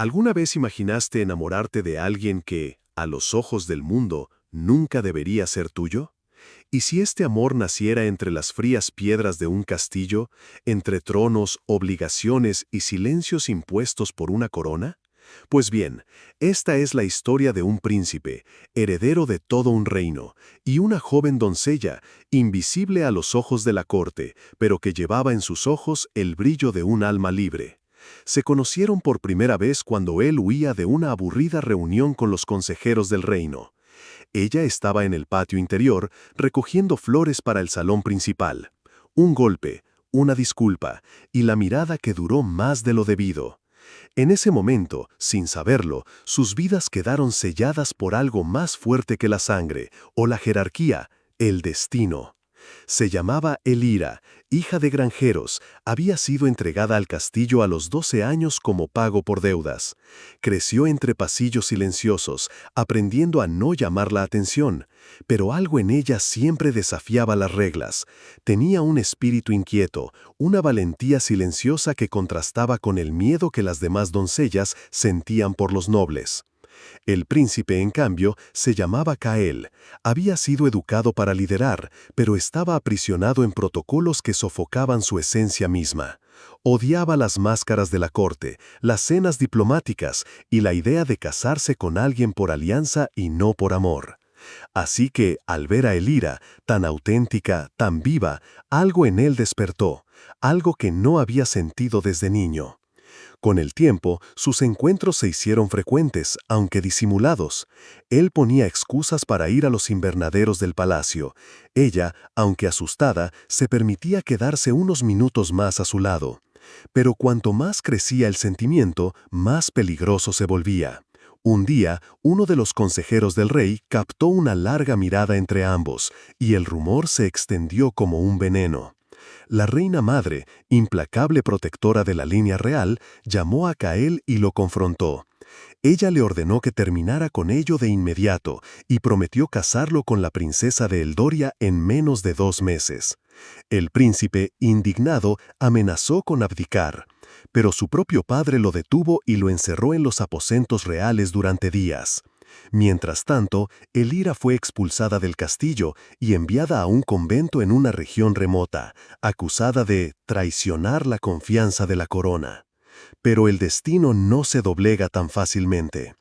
¿Alguna vez imaginaste enamorarte de alguien que, a los ojos del mundo, nunca debería ser tuyo? ¿Y si este amor naciera entre las frías piedras de un castillo, entre tronos, obligaciones y silencios impuestos por una corona? Pues bien, esta es la historia de un príncipe, heredero de todo un reino, y una joven doncella, invisible a los ojos de la corte, pero que llevaba en sus ojos el brillo de un alma libre. Se conocieron por primera vez cuando él huía de una aburrida reunión con los consejeros del reino. Ella estaba en el patio interior recogiendo flores para el salón principal. Un golpe, una disculpa, y la mirada que duró más de lo debido. En ese momento, sin saberlo, sus vidas quedaron selladas por algo más fuerte que la sangre, o la jerarquía, el destino. Se llamaba Elira, hija de granjeros, había sido entregada al castillo a los 12 años como pago por deudas. Creció entre pasillos silenciosos, aprendiendo a no llamar la atención, pero algo en ella siempre desafiaba las reglas. Tenía un espíritu inquieto, una valentía silenciosa que contrastaba con el miedo que las demás doncellas sentían por los nobles. El príncipe, en cambio, se llamaba Cael. Había sido educado para liderar, pero estaba aprisionado en protocolos que sofocaban su esencia misma. Odiaba las máscaras de la corte, las cenas diplomáticas y la idea de casarse con alguien por alianza y no por amor. Así que, al ver a Elira, tan auténtica, tan viva, algo en él despertó, algo que no había sentido desde niño. Con el tiempo, sus encuentros se hicieron frecuentes, aunque disimulados. Él ponía excusas para ir a los invernaderos del palacio. Ella, aunque asustada, se permitía quedarse unos minutos más a su lado. Pero cuanto más crecía el sentimiento, más peligroso se volvía. Un día, uno de los consejeros del rey captó una larga mirada entre ambos, y el rumor se extendió como un veneno. La reina madre, implacable protectora de la línea real, llamó a Cael y lo confrontó. Ella le ordenó que terminara con ello de inmediato y prometió casarlo con la princesa de Eldoria en menos de 2 meses. El príncipe, indignado, amenazó con abdicar, pero su propio padre lo detuvo y lo encerró en los aposentos reales durante días. Mientras tanto, Elira fue expulsada del castillo y enviada a un convento en una región remota, acusada de traicionar la confianza de la corona. Pero el destino no se doblega tan fácilmente.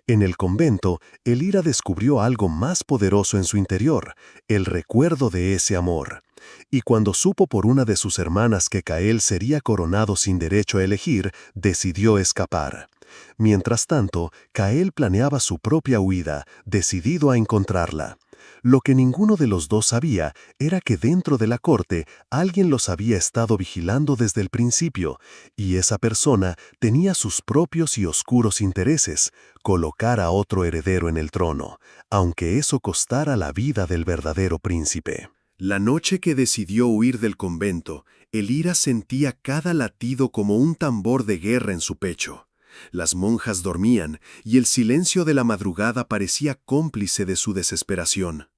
En el convento, Elira descubrió algo más poderoso en su interior, el recuerdo de ese amor. Y cuando supo por una de sus hermanas que Cael sería coronado sin derecho a elegir, decidió escapar. Mientras tanto, Cael planeaba su propia huida, decidido a encontrarla. Lo que ninguno de los dos sabía era que dentro de la corte alguien los había estado vigilando desde el principio, y esa persona tenía sus propios y oscuros intereses, colocar a otro heredero en el trono, aunque eso costara la vida del verdadero príncipe. La noche que decidió huir del convento, Elira sentía cada latido como un tambor de guerra en su pecho. Las monjas dormían y el silencio de la madrugada parecía cómplice de su desesperación.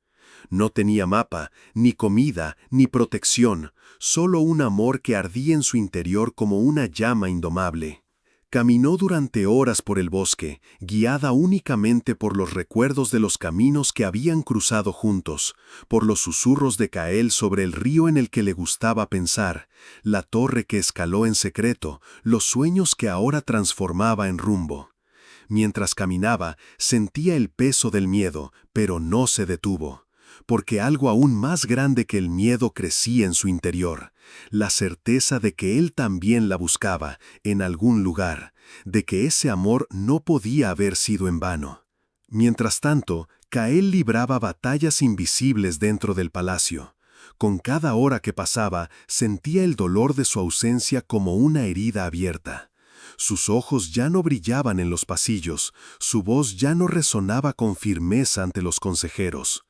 No tenía mapa, ni comida, ni protección, solo un amor que ardía en su interior como una llama indomable. Caminó durante horas por el bosque, guiada únicamente por los recuerdos de los caminos que habían cruzado juntos, por los susurros de Cael sobre el río en el que le gustaba pensar, la torre que escaló en secreto, los sueños que ahora transformaba en rumbo. Mientras caminaba, sentía el peso del miedo, pero no se detuvo. Porque algo aún más grande que el miedo crecía en su interior, la certeza de que él también la buscaba, en algún lugar, de que ese amor no podía haber sido en vano. Mientras tanto, Cael libraba batallas invisibles dentro del palacio. Con cada hora que pasaba, sentía el dolor de su ausencia como una herida abierta. Sus ojos ya no brillaban en los pasillos, su voz ya no resonaba con firmeza ante los consejeros.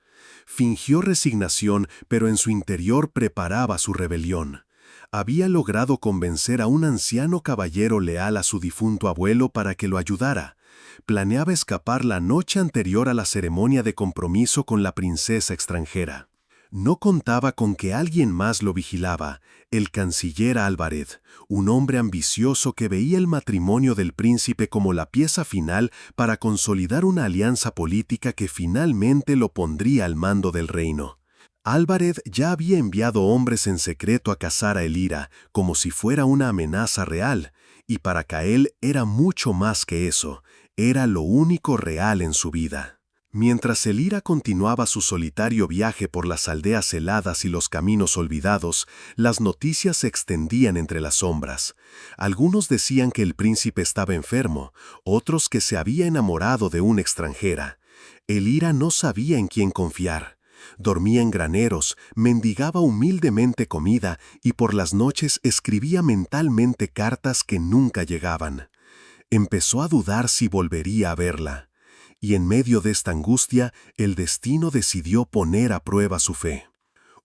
Fingió resignación, pero en su interior preparaba su rebelión. Había logrado convencer a un anciano caballero leal a su difunto abuelo para que lo ayudara. Planeaba escapar la noche anterior a la ceremonia de compromiso con la princesa extranjera. No contaba con que alguien más lo vigilaba, el canciller Álvarez, un hombre ambicioso que veía el matrimonio del príncipe como la pieza final para consolidar una alianza política que finalmente lo pondría al mando del reino. Álvarez ya había enviado hombres en secreto a cazar a Elira, como si fuera una amenaza real, y para Cael era mucho más que eso, era lo único real en su vida. Mientras Elira continuaba su solitario viaje por las aldeas heladas y los caminos olvidados, las noticias se extendían entre las sombras. Algunos decían que el príncipe estaba enfermo, otros que se había enamorado de una extranjera. Elira no sabía en quién confiar. Dormía en graneros, mendigaba humildemente comida y por las noches escribía mentalmente cartas que nunca llegaban. Empezó a dudar si volvería a verla. Y en medio de esta angustia, el destino decidió poner a prueba su fe.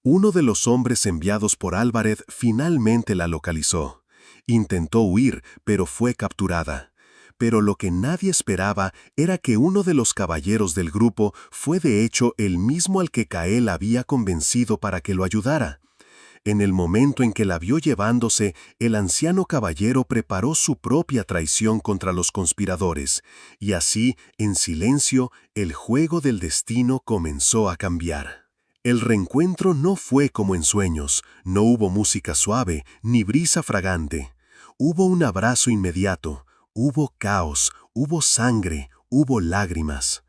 Uno de los hombres enviados por Álvarez finalmente la localizó. Intentó huir, pero fue capturada. Pero lo que nadie esperaba era que uno de los caballeros del grupo fue de hecho el mismo al que Cael había convencido para que lo ayudara. En el momento en que la vio llevándose, el anciano caballero preparó su propia traición contra los conspiradores, y así, en silencio, el juego del destino comenzó a cambiar. El reencuentro no fue como en sueños, no hubo música suave, ni brisa fragante. Hubo un abrazo inmediato, hubo caos, hubo sangre, hubo lágrimas.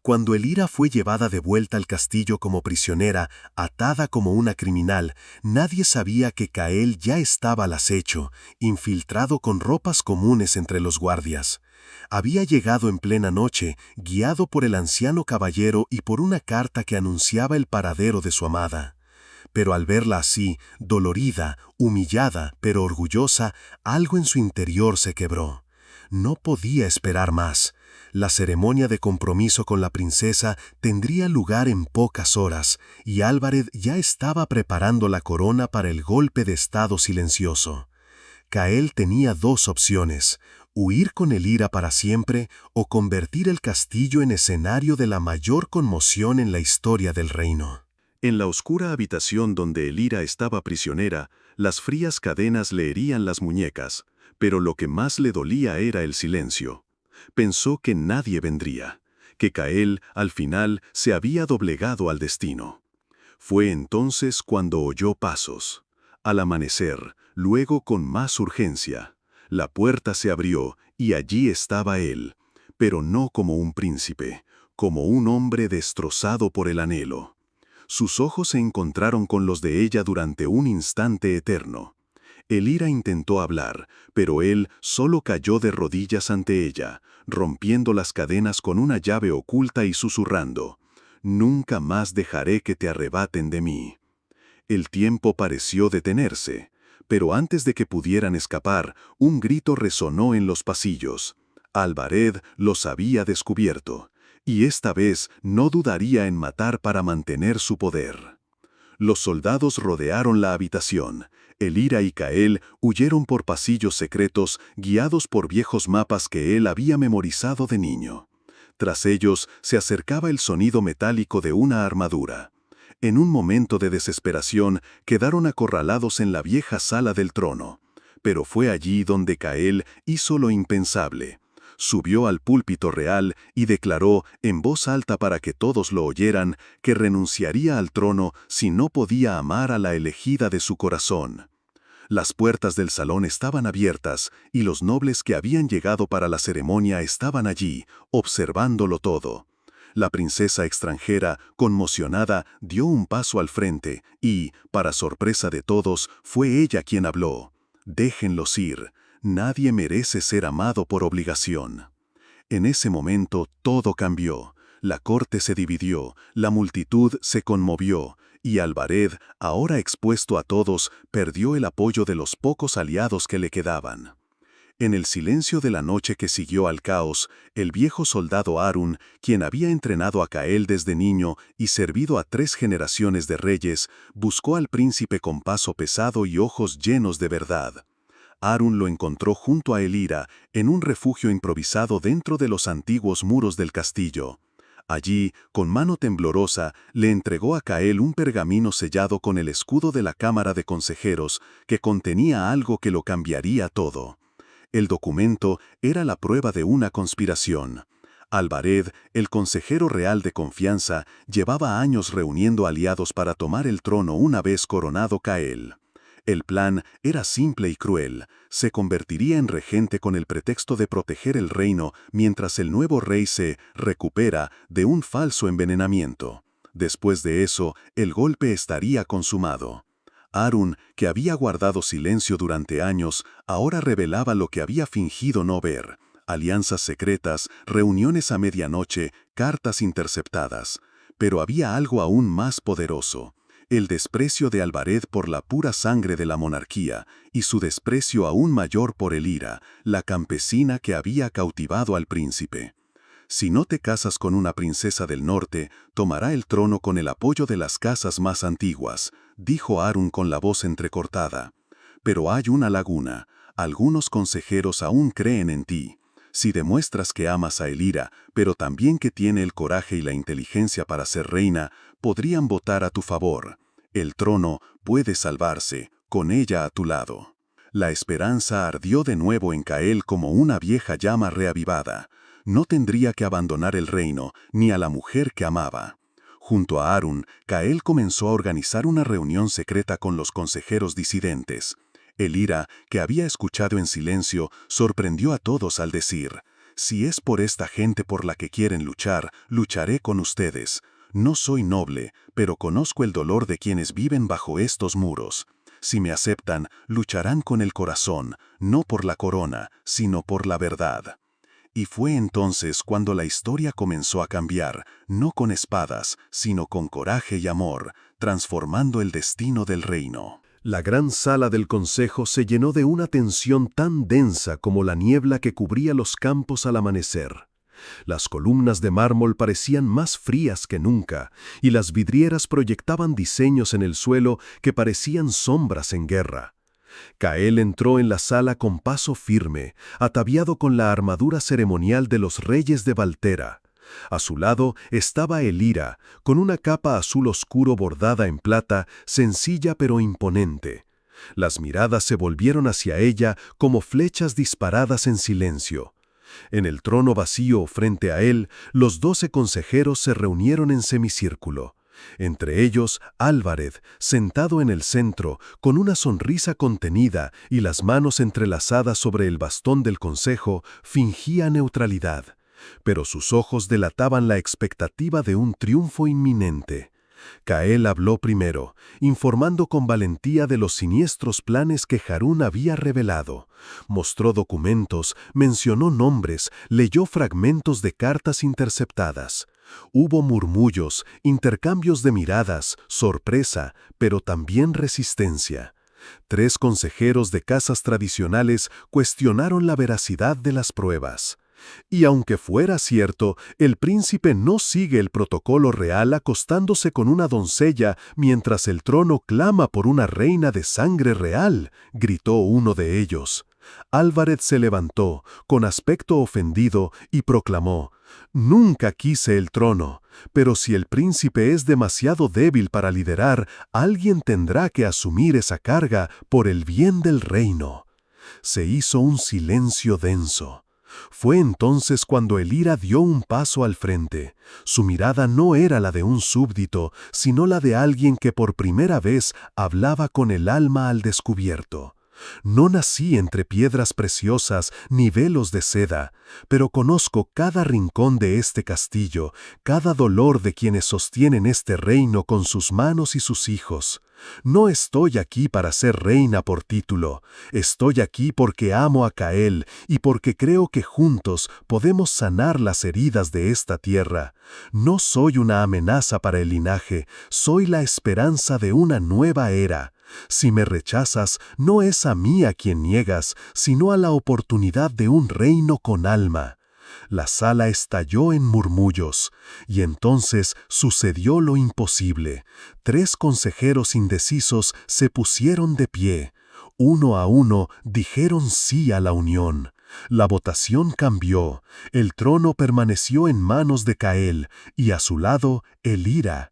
Cuando Elira fue llevada de vuelta al castillo como prisionera, atada como una criminal, nadie sabía que Cael ya estaba al acecho, infiltrado con ropas comunes entre los guardias. Había llegado en plena noche, guiado por el anciano caballero y por una carta que anunciaba el paradero de su amada. Pero al verla así, dolorida, humillada, pero orgullosa, algo en su interior se quebró. No podía esperar más. La ceremonia de compromiso con la princesa tendría lugar en pocas horas, y Álvarez ya estaba preparando la corona para el golpe de estado silencioso. Cael tenía dos opciones: huir con Elira para siempre o convertir el castillo en escenario de la mayor conmoción en la historia del reino. En la oscura habitación donde Elira estaba prisionera, las frías cadenas le herían las muñecas, pero lo que más le dolía era el silencio. Pensó que nadie vendría, que Cael, al final, se había doblegado al destino. Fue entonces cuando oyó pasos. Al amanecer, luego con más urgencia, la puerta se abrió y allí estaba él, pero no como un príncipe, como un hombre destrozado por el anhelo. Sus ojos se encontraron con los de ella durante un instante eterno. Elira intentó hablar, pero él solo cayó de rodillas ante ella, rompiendo las cadenas con una llave oculta y susurrando: «Nunca más dejaré que te arrebaten de mí». El tiempo pareció detenerse, pero antes de que pudieran escapar, un grito resonó en los pasillos. Álvarez los había descubierto, y esta vez no dudaría en matar para mantener su poder. Los soldados rodearon la habitación. Elira y Cael huyeron por pasillos secretos guiados por viejos mapas que él había memorizado de niño. Tras ellos se acercaba el sonido metálico de una armadura. En un momento de desesperación quedaron acorralados en la vieja sala del trono. Pero fue allí donde Cael hizo lo impensable. Subió al púlpito real y declaró, en voz alta para que todos lo oyeran, que renunciaría al trono si no podía amar a la elegida de su corazón. Las puertas del salón estaban abiertas y los nobles que habían llegado para la ceremonia estaban allí, observándolo todo. La princesa extranjera, conmocionada, dio un paso al frente y, para sorpresa de todos, fue ella quien habló. «Déjenlos ir. Nadie merece ser amado por obligación». En ese momento todo cambió. La corte se dividió, la multitud se conmovió, y Álvarez, ahora expuesto a todos, perdió el apoyo de los pocos aliados que le quedaban. En el silencio de la noche que siguió al caos, el viejo soldado Harun, quien había entrenado a Cael desde niño y servido a 3 generaciones de reyes, buscó al príncipe con paso pesado y ojos llenos de verdad. Harun lo encontró junto a Elira, en un refugio improvisado dentro de los antiguos muros del castillo. Allí, con mano temblorosa, le entregó a Cael un pergamino sellado con el escudo de la Cámara de Consejeros, que contenía algo que lo cambiaría todo. El documento era la prueba de una conspiración. Albared, el consejero real de confianza, llevaba años reuniendo aliados para tomar el trono una vez coronado Cael. El plan era simple y cruel. Se convertiría en regente con el pretexto de proteger el reino mientras el nuevo rey se recupera de un falso envenenamiento. Después de eso, el golpe estaría consumado. Harun, que había guardado silencio durante años, ahora revelaba lo que había fingido no ver: alianzas secretas, reuniones a medianoche, cartas interceptadas. Pero había algo aún más poderoso: el desprecio de Albared por la pura sangre de la monarquía, y su desprecio aún mayor por Elira, la campesina que había cautivado al príncipe. Si no te casas con una princesa del norte, tomará el trono con el apoyo de las casas más antiguas, dijo Harun con la voz entrecortada. Pero hay una laguna: algunos consejeros aún creen en ti. Si demuestras que amas a Elira, pero también que tiene el coraje y la inteligencia para ser reina, podrían votar a tu favor. El trono puede salvarse, con ella a tu lado. La esperanza ardió de nuevo en Cael como una vieja llama reavivada. No tendría que abandonar el reino, ni a la mujer que amaba. Junto a Harun, Cael comenzó a organizar una reunión secreta con los consejeros disidentes. Elira, que había escuchado en silencio, sorprendió a todos al decir: «Si es por esta gente por la que quieren luchar, lucharé con ustedes. No soy noble, pero conozco el dolor de quienes viven bajo estos muros. Si me aceptan, lucharán con el corazón, no por la corona, sino por la verdad». Y fue entonces cuando la historia comenzó a cambiar, no con espadas, sino con coraje y amor, transformando el destino del reino. La gran sala del consejo se llenó de una tensión tan densa como la niebla que cubría los campos al amanecer. Las columnas de mármol parecían más frías que nunca, y las vidrieras proyectaban diseños en el suelo que parecían sombras en guerra. Cael entró en la sala con paso firme, ataviado con la armadura ceremonial de los reyes de Valtera. A su lado estaba Elira, con una capa azul oscuro bordada en plata, sencilla pero imponente. Las miradas se volvieron hacia ella como flechas disparadas en silencio. En el trono vacío frente a él, los 12 consejeros se reunieron en semicírculo. Entre ellos, Albared, sentado en el centro, con una sonrisa contenida y las manos entrelazadas sobre el bastón del consejo, fingía neutralidad. Pero sus ojos delataban la expectativa de un triunfo inminente. Cael habló primero, informando con valentía de los siniestros planes que Harún había revelado. Mostró documentos, mencionó nombres, leyó fragmentos de cartas interceptadas. Hubo murmullos, intercambios de miradas, sorpresa, pero también resistencia. 3 consejeros de casas tradicionales cuestionaron la veracidad de las pruebas. Y aunque fuera cierto, el príncipe no sigue el protocolo real acostándose con una doncella mientras el trono clama por una reina de sangre real, gritó uno de ellos. Albared se levantó, con aspecto ofendido, y proclamó: «Nunca quise el trono, pero si el príncipe es demasiado débil para liderar, alguien tendrá que asumir esa carga por el bien del reino». Se hizo un silencio denso. Fue entonces cuando Elira dio un paso al frente. Su mirada no era la de un súbdito, sino la de alguien que por primera vez hablaba con el alma al descubierto. «No nací entre piedras preciosas ni velos de seda, pero conozco cada rincón de este castillo, cada dolor de quienes sostienen este reino con sus manos y sus hijos. No estoy aquí para ser reina por título, estoy aquí porque amo a Cael y porque creo que juntos podemos sanar las heridas de esta tierra. No soy una amenaza para el linaje, soy la esperanza de una nueva era. Si me rechazas, no es a mí a quien niegas, sino a la oportunidad de un reino con alma». La sala estalló en murmullos, y entonces sucedió lo imposible. 3 consejeros indecisos se pusieron de pie. Uno a uno dijeron sí a la unión. La votación cambió, el trono permaneció en manos de Cael, y a su lado, Elira.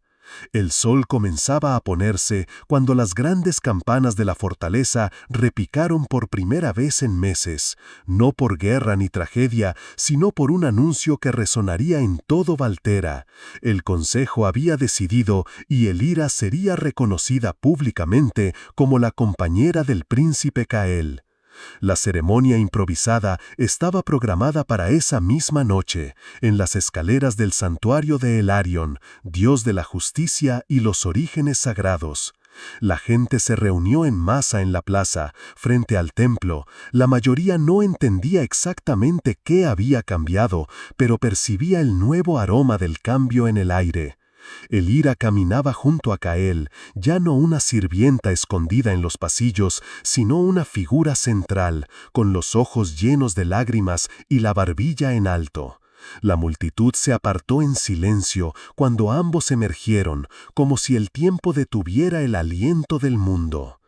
El sol comenzaba a ponerse cuando las grandes campanas de la fortaleza repicaron por primera vez en meses, no por guerra ni tragedia, sino por un anuncio que resonaría en todo Valtera. El consejo había decidido y Elira sería reconocida públicamente como la compañera del príncipe Cael. La ceremonia improvisada estaba programada para esa misma noche, en las escaleras del santuario de Elarion, dios de la justicia y los orígenes sagrados. La gente se reunió en masa en la plaza, frente al templo. La mayoría no entendía exactamente qué había cambiado, pero percibía el nuevo aroma del cambio en el aire. Elira caminaba junto a Cael, ya no una sirvienta escondida en los pasillos, sino una figura central, con los ojos llenos de lágrimas y la barbilla en alto. La multitud se apartó en silencio cuando ambos emergieron, como si el tiempo detuviera el aliento del mundo.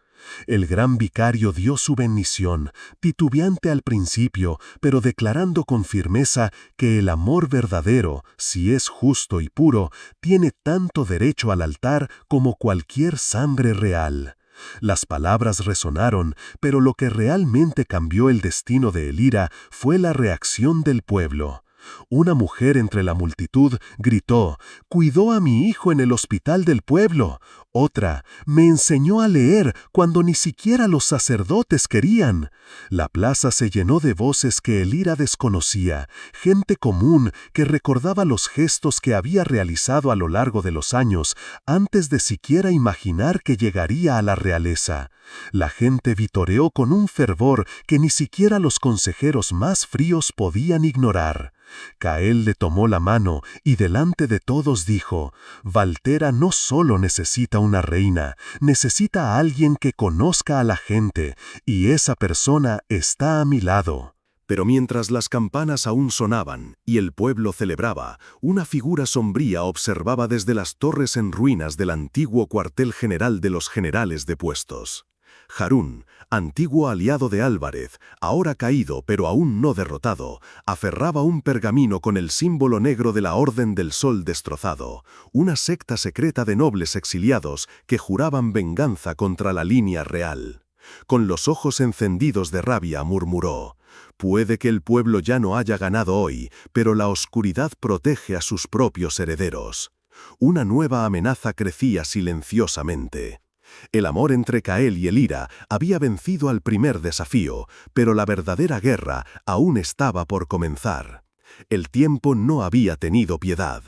El gran vicario dio su bendición, titubeante al principio, pero declarando con firmeza que el amor verdadero, si es justo y puro, tiene tanto derecho al altar como cualquier sangre real. Las palabras resonaron, pero lo que realmente cambió el destino de Elira fue la reacción del pueblo. Una mujer entre la multitud gritó: «Cuidó a mi hijo en el hospital del pueblo». Otra: «Me enseñó a leer cuando ni siquiera los sacerdotes querían». La plaza se llenó de voces que Elira desconocía, gente común que recordaba los gestos que había realizado a lo largo de los años, antes de siquiera imaginar que llegaría a la realeza. La gente vitoreó con un fervor que ni siquiera los consejeros más fríos podían ignorar. Cael le tomó la mano y delante de todos dijo: «Valtera no solo necesita una reina, necesita a alguien que conozca a la gente, y esa persona está a mi lado». Pero mientras las campanas aún sonaban y el pueblo celebraba, una figura sombría observaba desde las torres en ruinas del antiguo cuartel general de los generales depuestos. Harún, antiguo aliado de Álvarez, ahora caído pero aún no derrotado, aferraba un pergamino con el símbolo negro de la Orden del Sol destrozado, una secta secreta de nobles exiliados que juraban venganza contra la línea real. Con los ojos encendidos de rabia murmuró: «Puede que el pueblo ya no haya ganado hoy, pero la oscuridad protege a sus propios herederos». Una nueva amenaza crecía silenciosamente. El amor entre Cael y Elira había vencido al primer desafío, pero la verdadera guerra aún estaba por comenzar. El tiempo no había tenido piedad.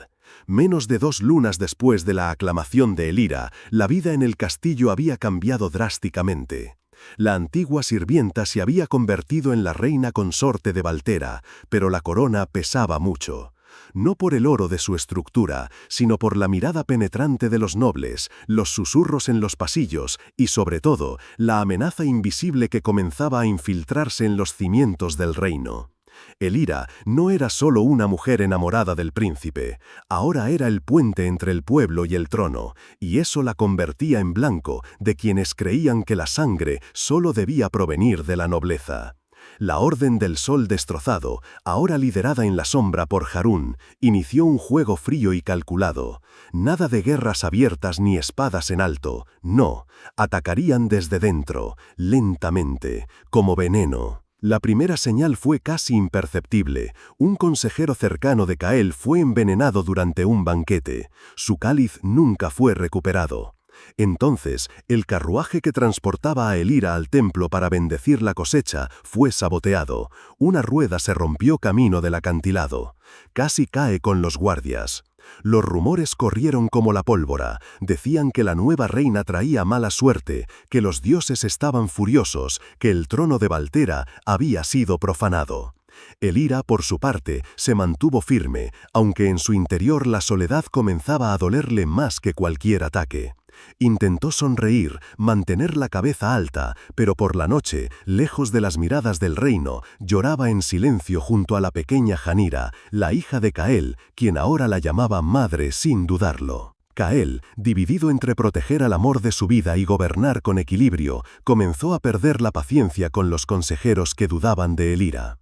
Menos de 2 lunas después de la aclamación de Elira, la vida en el castillo había cambiado drásticamente. La antigua sirvienta se había convertido en la reina consorte de Valtera, pero la corona pesaba mucho. No por el oro de su estructura, sino por la mirada penetrante de los nobles, los susurros en los pasillos y, sobre todo, la amenaza invisible que comenzaba a infiltrarse en los cimientos del reino. Elira no era solo una mujer enamorada del príncipe, ahora era el puente entre el pueblo y el trono, y eso la convertía en blanco de quienes creían que la sangre solo debía provenir de la nobleza. La Orden del Sol destrozado, ahora liderada en la sombra por Harún, inició un juego frío y calculado. Nada de guerras abiertas ni espadas en alto, no, atacarían desde dentro, lentamente, como veneno. La primera señal fue casi imperceptible. Un consejero cercano de Cael fue envenenado durante un banquete. Su cáliz nunca fue recuperado. Entonces, el carruaje que transportaba a Elira al templo para bendecir la cosecha fue saboteado. Una rueda se rompió camino del acantilado. Casi cae con los guardias. Los rumores corrieron como la pólvora. Decían que la nueva reina traía mala suerte, que los dioses estaban furiosos, que el trono de Valtera había sido profanado. Elira, por su parte, se mantuvo firme, aunque en su interior la soledad comenzaba a dolerle más que cualquier ataque. Intentó sonreír, mantener la cabeza alta, pero por la noche, lejos de las miradas del reino, lloraba en silencio junto a la pequeña Janira, la hija de Cael, quien ahora la llamaba madre sin dudarlo. Cael, dividido entre proteger al amor de su vida y gobernar con equilibrio, comenzó a perder la paciencia con los consejeros que dudaban de Elira.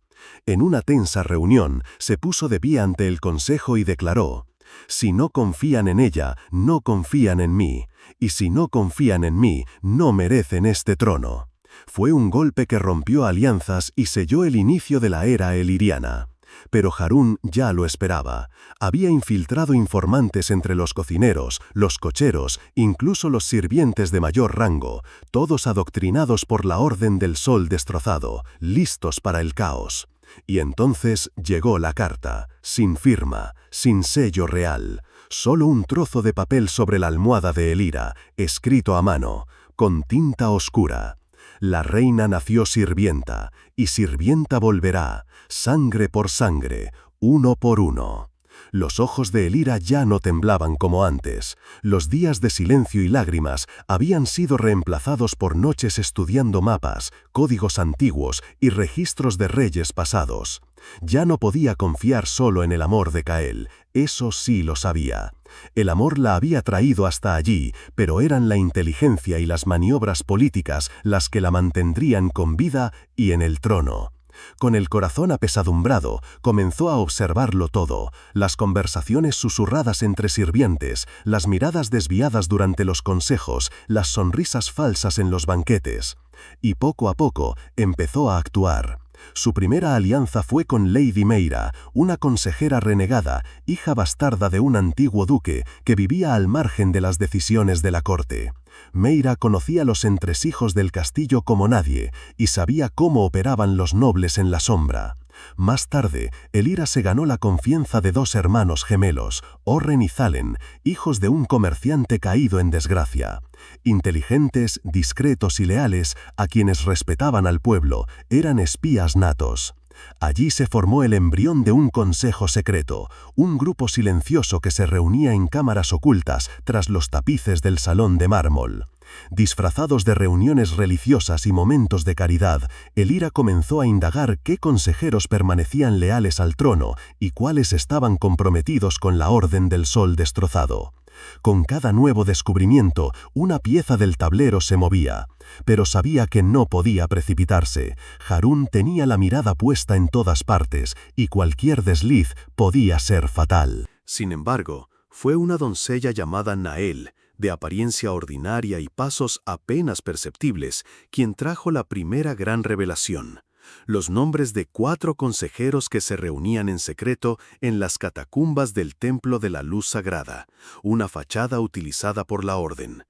En una tensa reunión, se puso de pie ante el consejo y declaró: «Si no confían en ella, no confían en mí, y si no confían en mí, no merecen este trono». Fue un golpe que rompió alianzas y selló el inicio de la era eliriana. Pero Harún ya lo esperaba. Había infiltrado informantes entre los cocineros, los cocheros, incluso los sirvientes de mayor rango, todos adoctrinados por la Orden del Sol destrozado, listos para el caos. Y entonces llegó la carta, sin firma, sin sello real, solo un trozo de papel sobre la almohada de Elira, escrito a mano, con tinta oscura. La reina nació sirvienta, y sirvienta volverá, sangre por sangre, uno por uno. Los ojos de Elira ya no temblaban como antes. Los días de silencio y lágrimas habían sido reemplazados por noches estudiando mapas, códigos antiguos y registros de reyes pasados. Ya no podía confiar solo en el amor de Cael, eso sí lo sabía. El amor la había traído hasta allí, pero eran la inteligencia y las maniobras políticas las que la mantendrían con vida y en el trono. Con el corazón apesadumbrado, comenzó a observarlo todo, las conversaciones susurradas entre sirvientes, las miradas desviadas durante los consejos, las sonrisas falsas en los banquetes. Y poco a poco empezó a actuar. Su primera alianza fue con Lady Meira, una consejera renegada, hija bastarda de un antiguo duque que vivía al margen de las decisiones de la corte. Meira conocía los entresijos del castillo como nadie y sabía cómo operaban los nobles en la sombra. Más tarde, Elira se ganó la confianza de dos hermanos gemelos, Orren y Zalen, hijos de un comerciante caído en desgracia. Inteligentes, discretos y leales, a quienes respetaban al pueblo, eran espías natos. Allí se formó el embrión de un consejo secreto, un grupo silencioso que se reunía en cámaras ocultas tras los tapices del salón de mármol. Disfrazados de reuniones religiosas y momentos de caridad, Elira comenzó a indagar qué consejeros permanecían leales al trono y cuáles estaban comprometidos con la Orden del Sol destrozado. Con cada nuevo descubrimiento, una pieza del tablero se movía. Pero sabía que no podía precipitarse. Harún tenía la mirada puesta en todas partes, y cualquier desliz podía ser fatal. Sin embargo, fue una doncella llamada Nael, de apariencia ordinaria y pasos apenas perceptibles, quien trajo la primera gran revelación. Los nombres de 4 consejeros que se reunían en secreto en las catacumbas del Templo de la Luz Sagrada, una fachada utilizada por la Orden.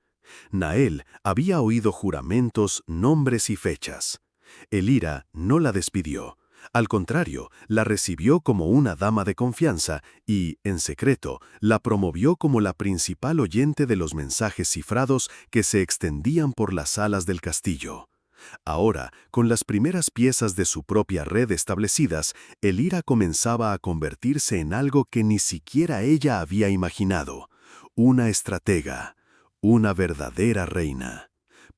Nael había oído juramentos, nombres y fechas. Elira no la despidió. Al contrario, la recibió como una dama de confianza y, en secreto, la promovió como la principal oyente de los mensajes cifrados que se extendían por las salas del castillo. Ahora, con las primeras piezas de su propia red establecidas, Elira comenzaba a convertirse en algo que ni siquiera ella había imaginado: una estratega, una verdadera reina.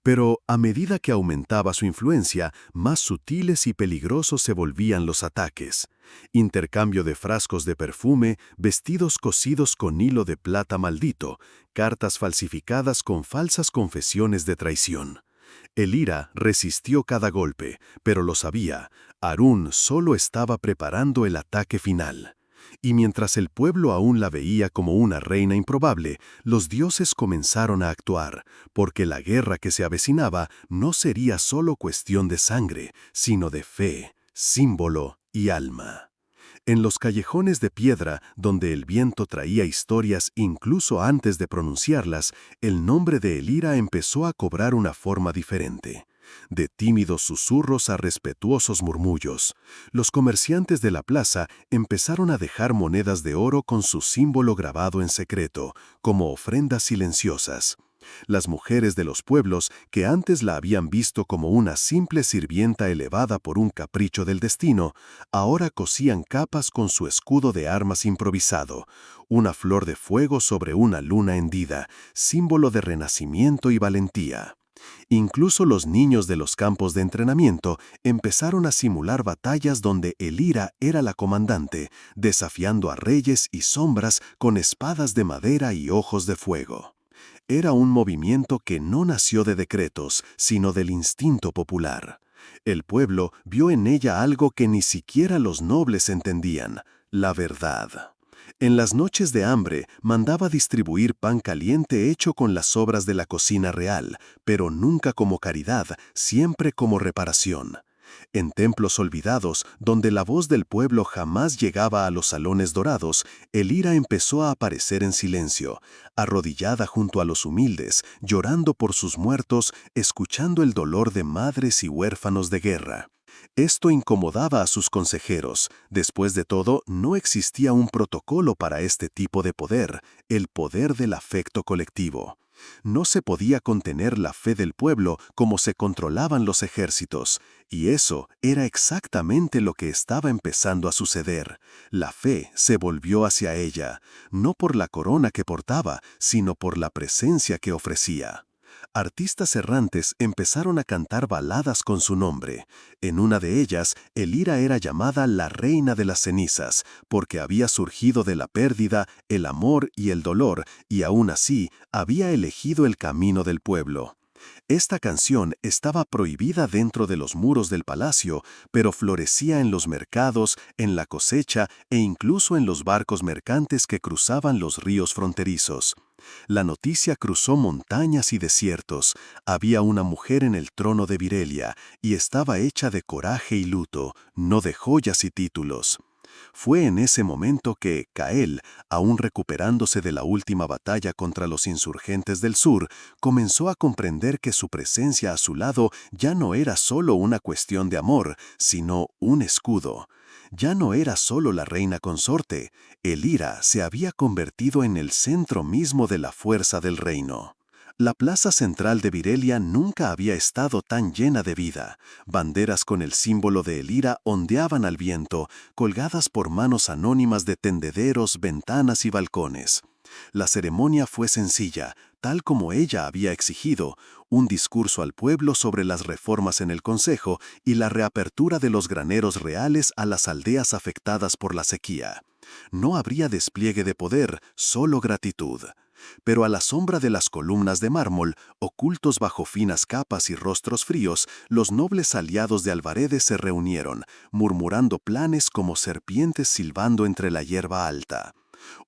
Pero a medida que aumentaba su influencia, más sutiles y peligrosos se volvían los ataques. Intercambio de frascos de perfume, vestidos cosidos con hilo de plata maldito, cartas falsificadas con falsas confesiones de traición. Elira resistió cada golpe, pero lo sabía, Harún solo estaba preparando el ataque final. Y mientras el pueblo aún la veía como una reina improbable, los dioses comenzaron a actuar, porque la guerra que se avecinaba no sería solo cuestión de sangre, sino de fe, símbolo y alma. En los callejones de piedra, donde el viento traía historias incluso antes de pronunciarlas, el nombre de Elira empezó a cobrar una forma diferente. De tímidos susurros a respetuosos murmullos, los comerciantes de la plaza empezaron a dejar monedas de oro con su símbolo grabado en secreto, como ofrendas silenciosas. Las mujeres de los pueblos, que antes la habían visto como una simple sirvienta elevada por un capricho del destino, ahora cosían capas con su escudo de armas improvisado, una flor de fuego sobre una luna hendida, símbolo de renacimiento y valentía. Incluso los niños de los campos de entrenamiento empezaron a simular batallas donde Elira era la comandante, desafiando a reyes y sombras con espadas de madera y ojos de fuego. Era un movimiento que no nació de decretos, sino del instinto popular. El pueblo vio en ella algo que ni siquiera los nobles entendían: la verdad. En las noches de hambre mandaba distribuir pan caliente hecho con las sobras de la cocina real, pero nunca como caridad, siempre como reparación. En templos olvidados, donde la voz del pueblo jamás llegaba a los salones dorados, Elira empezó a aparecer en silencio, arrodillada junto a los humildes, llorando por sus muertos, escuchando el dolor de madres y huérfanos de guerra. Esto incomodaba a sus consejeros. Después de todo, no existía un protocolo para este tipo de poder, el poder del afecto colectivo. No se podía contener la fe del pueblo como se controlaban los ejércitos, y eso era exactamente lo que estaba empezando a suceder. La fe se volvió hacia ella, no por la corona que portaba, sino por la presencia que ofrecía. Artistas errantes empezaron a cantar baladas con su nombre. En una de ellas, Elira era llamada la Reina de las Cenizas, porque había surgido de la pérdida, el amor y el dolor, y aún así había elegido el camino del pueblo. Esta canción estaba prohibida dentro de los muros del palacio, pero florecía en los mercados, en la cosecha e incluso en los barcos mercantes que cruzaban los ríos fronterizos. La noticia cruzó montañas y desiertos. Había una mujer en el trono de Virelia, y estaba hecha de coraje y luto, no de joyas y títulos. Fue en ese momento que Cael, aún recuperándose de la última batalla contra los insurgentes del sur, comenzó a comprender que su presencia a su lado ya no era solo una cuestión de amor, sino un escudo. Ya no era solo la reina consorte, Elira se había convertido en el centro mismo de la fuerza del reino. La plaza central de Virelia nunca había estado tan llena de vida. Banderas con el símbolo de Elira ondeaban al viento, colgadas por manos anónimas de tendederos, ventanas y balcones. La ceremonia fue sencilla, tal como ella había exigido: un discurso al pueblo sobre las reformas en el consejo y la reapertura de los graneros reales a las aldeas afectadas por la sequía. No habría despliegue de poder, solo gratitud. Pero a la sombra de las columnas de mármol, ocultos bajo finas capas y rostros fríos, los nobles aliados de Albarede se reunieron, murmurando planes como serpientes silbando entre la hierba alta.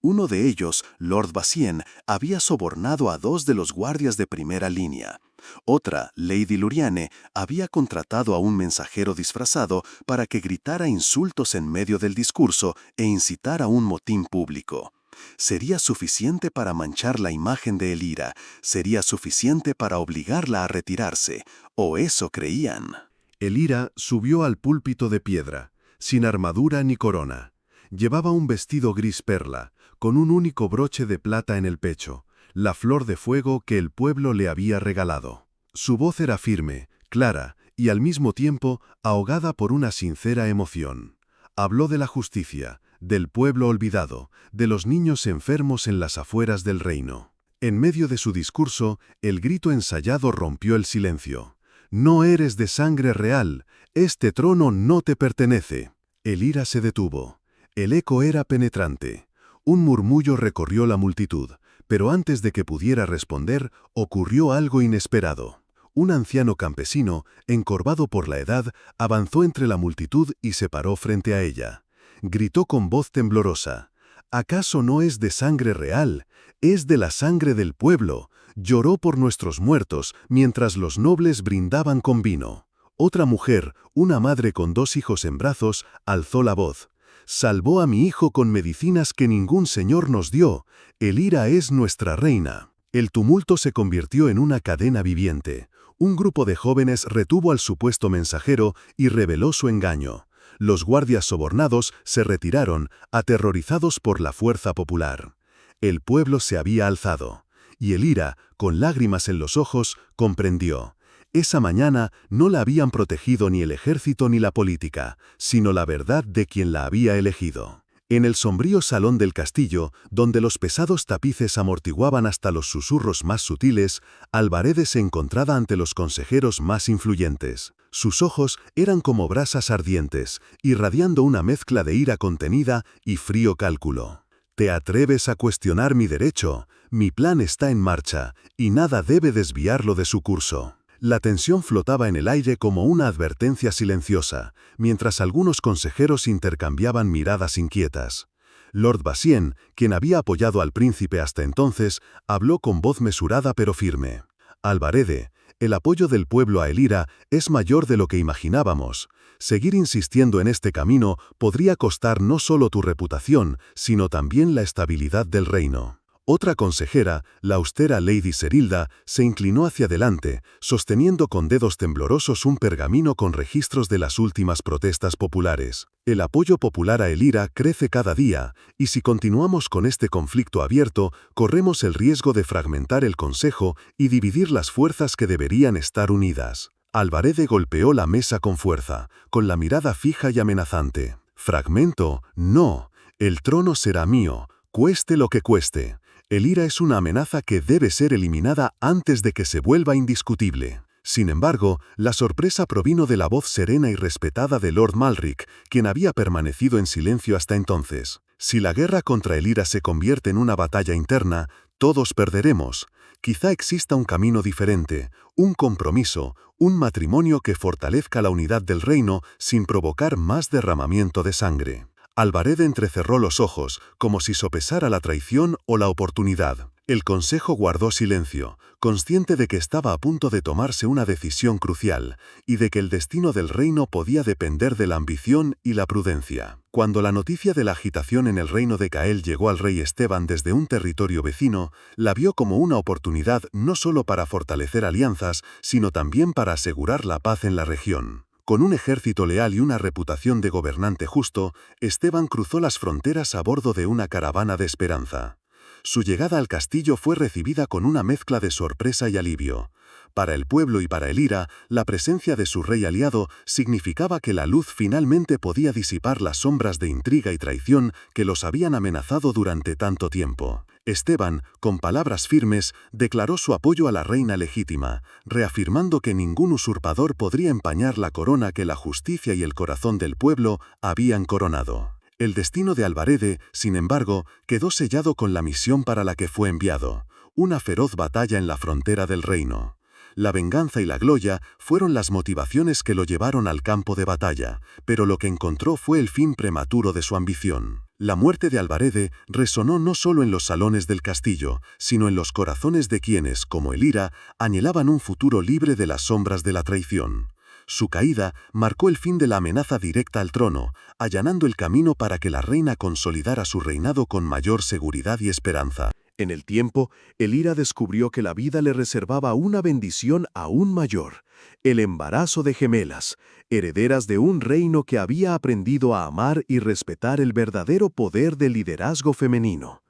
Uno de ellos, Lord Bacien, había sobornado a 2 de los guardias de primera línea. Otra, Lady Luriane, había contratado a un mensajero disfrazado para que gritara insultos en medio del discurso e incitara un motín público. Sería suficiente para manchar la imagen de Elira, sería suficiente para obligarla a retirarse, o eso creían. Elira subió al púlpito de piedra, sin armadura ni corona. Llevaba un vestido gris perla, con un único broche de plata en el pecho, la flor de fuego que el pueblo le había regalado. Su voz era firme, clara y al mismo tiempo ahogada por una sincera emoción. Habló de la justicia, del pueblo olvidado, de los niños enfermos en las afueras del reino. En medio de su discurso, el grito ensayado rompió el silencio. «No eres de sangre real, este trono no te pertenece». Elira se detuvo. El eco era penetrante. Un murmullo recorrió la multitud, pero antes de que pudiera responder, ocurrió algo inesperado. Un anciano campesino, encorvado por la edad, avanzó entre la multitud y se paró frente a ella. Gritó con voz temblorosa: «¿Acaso no es de sangre real? Es de la sangre del pueblo. Lloró por nuestros muertos mientras los nobles brindaban con vino». Otra mujer, una madre con 2 hijos en brazos, alzó la voz: «Salvó a mi hijo con medicinas que ningún señor nos dio. Elira es nuestra reina». El tumulto se convirtió en una cadena viviente. Un grupo de jóvenes retuvo al supuesto mensajero y reveló su engaño. Los guardias sobornados se retiraron, aterrorizados por la fuerza popular. El pueblo se había alzado, y Elira, con lágrimas en los ojos, comprendió. Esa mañana no la habían protegido ni el ejército ni la política, sino la verdad de quien la había elegido. En el sombrío salón del castillo, donde los pesados tapices amortiguaban hasta los susurros más sutiles, Albarede se encontraba ante los consejeros más influyentes. Sus ojos eran como brasas ardientes, irradiando una mezcla de ira contenida y frío cálculo. «¿Te atreves a cuestionar mi derecho? Mi plan está en marcha, y nada debe desviarlo de su curso». La tensión flotaba en el aire como una advertencia silenciosa, mientras algunos consejeros intercambiaban miradas inquietas. Lord Basien, quien había apoyado al príncipe hasta entonces, habló con voz mesurada pero firme. Albarede, el apoyo del pueblo a Elira es mayor de lo que imaginábamos. Seguir insistiendo en este camino podría costar no solo tu reputación, sino también la estabilidad del reino. Otra consejera, la austera Lady Serilda, se inclinó hacia adelante, sosteniendo con dedos temblorosos un pergamino con registros de las últimas protestas populares. El apoyo popular a Elira crece cada día, y si continuamos con este conflicto abierto, corremos el riesgo de fragmentar el consejo y dividir las fuerzas que deberían estar unidas. Albarede golpeó la mesa con fuerza, con la mirada fija y amenazante. «Fragmento, no. El trono será mío, cueste lo que cueste». Elira es una amenaza que debe ser eliminada antes de que se vuelva indiscutible. Sin embargo, la sorpresa provino de la voz serena y respetada de Lord Malric, quien había permanecido en silencio hasta entonces. Si la guerra contra Elira se convierte en una batalla interna, todos perderemos. Quizá exista un camino diferente, un compromiso, un matrimonio que fortalezca la unidad del reino sin provocar más derramamiento de sangre. Albarede entrecerró los ojos, como si sopesara la traición o la oportunidad. El consejo guardó silencio, consciente de que estaba a punto de tomarse una decisión crucial, y de que el destino del reino podía depender de la ambición y la prudencia. Cuando la noticia de la agitación en el reino de Cael llegó al rey Esteban desde un territorio vecino, la vio como una oportunidad no solo para fortalecer alianzas, sino también para asegurar la paz en la región. Con un ejército leal y una reputación de gobernante justo, Esteban cruzó las fronteras a bordo de una caravana de esperanza. Su llegada al castillo fue recibida con una mezcla de sorpresa y alivio. Para el pueblo y para Elira, la presencia de su rey aliado significaba que la luz finalmente podía disipar las sombras de intriga y traición que los habían amenazado durante tanto tiempo. Esteban, con palabras firmes, declaró su apoyo a la reina legítima, reafirmando que ningún usurpador podría empañar la corona que la justicia y el corazón del pueblo habían coronado. El destino de Albarede, sin embargo, quedó sellado con la misión para la que fue enviado: una feroz batalla en la frontera del reino. La venganza y la gloria fueron las motivaciones que lo llevaron al campo de batalla, pero lo que encontró fue el fin prematuro de su ambición. La muerte de Albarede resonó no solo en los salones del castillo, sino en los corazones de quienes, como Elira, anhelaban un futuro libre de las sombras de la traición. Su caída marcó el fin de la amenaza directa al trono, allanando el camino para que la reina consolidara su reinado con mayor seguridad y esperanza. En el tiempo, Elira descubrió que la vida le reservaba una bendición aún mayor: el embarazo de gemelas, herederas de un reino que había aprendido a amar y respetar el verdadero poder del liderazgo femenino.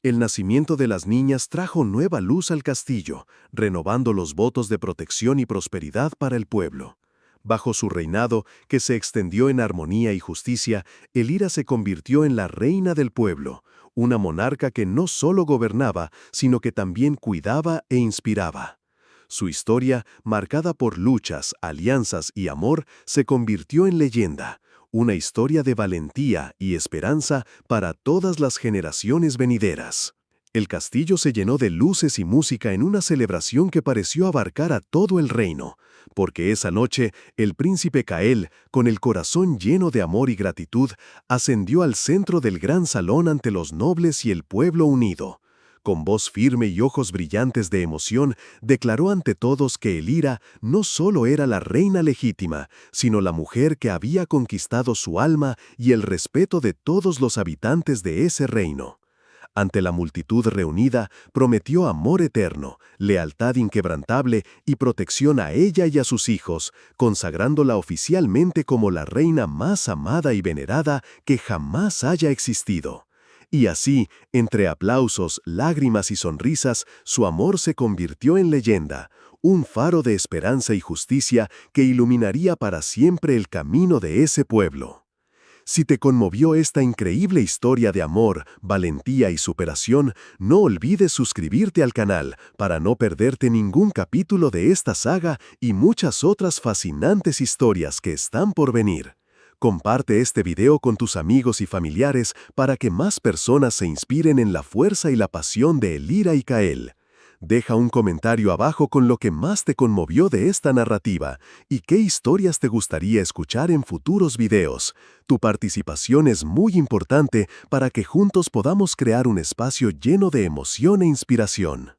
El nacimiento de las niñas trajo nueva luz al castillo, renovando los votos de protección y prosperidad para el pueblo. Bajo su reinado, que se extendió en armonía y justicia, Elira se convirtió en la reina del pueblo, una monarca que no solo gobernaba, sino que también cuidaba e inspiraba. Su historia, marcada por luchas, alianzas y amor, se convirtió en leyenda, una historia de valentía y esperanza para todas las generaciones venideras. El castillo se llenó de luces y música en una celebración que pareció abarcar a todo el reino, porque esa noche el príncipe Cael, con el corazón lleno de amor y gratitud, ascendió al centro del gran salón ante los nobles y el pueblo unido. Con voz firme y ojos brillantes de emoción, declaró ante todos que Elira no solo era la reina legítima, sino la mujer que había conquistado su alma y el respeto de todos los habitantes de ese reino. Ante la multitud reunida, prometió amor eterno, lealtad inquebrantable y protección a ella y a sus hijos, consagrándola oficialmente como la reina más amada y venerada que jamás haya existido. Y así, entre aplausos, lágrimas y sonrisas, su amor se convirtió en leyenda, un faro de esperanza y justicia que iluminaría para siempre el camino de ese pueblo. Si te conmovió esta increíble historia de amor, valentía y superación, no olvides suscribirte al canal para no perderte ningún capítulo de esta saga y muchas otras fascinantes historias que están por venir. Comparte este video con tus amigos y familiares para que más personas se inspiren en la fuerza y la pasión de Elira y Cael. Deja un comentario abajo con lo que más te conmovió de esta narrativa y qué historias te gustaría escuchar en futuros videos. Tu participación es muy importante para que juntos podamos crear un espacio lleno de emoción e inspiración.